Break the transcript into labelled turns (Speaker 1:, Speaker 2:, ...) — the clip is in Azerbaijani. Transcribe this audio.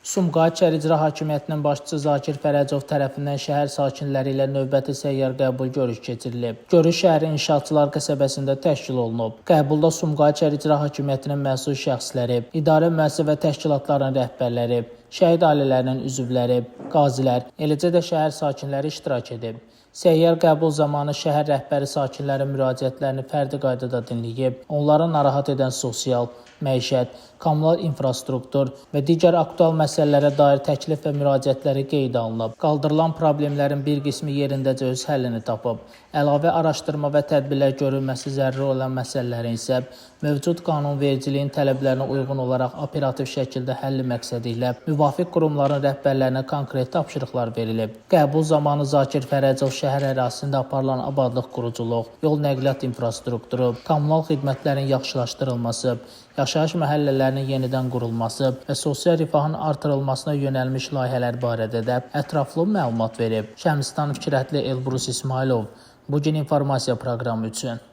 Speaker 1: Sumqayıt şəhər İcra Hakimiyyətinin başçısı Zakir Fərəcov tərəfindən şəhər sakinləri ilə növbəti səyyar qəbul görüş keçirilib. Görüş şəhərin İnşaatçılar qəsəbəsində təşkil olunub. Qəbulda Sumqayıt şəhər İcra Hakimiyyətinin məsul şəxsləri, idarə müəssisə və təşkilatların rəhbərləri, şəhid ailələrinin üzvləri, qazilər, eləcə də şəhər sakinləri iştirak edib. Səyyar qəbul zamanı şəhər rəhbəri sakinlərin müraciətlərini fərdi qaydada dinləyib, onları narahat edən sosial, məişət, kommunal infrastruktur və digər aktual məsələlərə dair təklif və müraciətləri qeydə alınıb. Qaldırılan problemlərin bir qismi yerindəcə öz həllini tapıb. Əlavə araşdırma və tədbirlər görülməsi zəruri olan məsələlərin isə mövcud qanunvericiliyin tələblərinə uyğun olaraq operativ şəkildə həlli məqsədi ilə müvafiq qurumların rəhbərlərinə konkret tapşırıqlar verilib. Qəbul zamanı Zakir Fərəcov şəhər ərazisində aparılan abadlıq quruculuq, yol nəqliyyat infrastrukturu, kommunal xidmətlərin yaxşılaşdırılması, yaşayış məhəllələrinin yenidən qurulması və sosial rifahın artırılmasına yönəlmiş layihələr barədə də ətraflı məlumat verib. Şəmsistan Fikrətli Elbrus İsmailov, Bu gün informasiya proqramı üçün.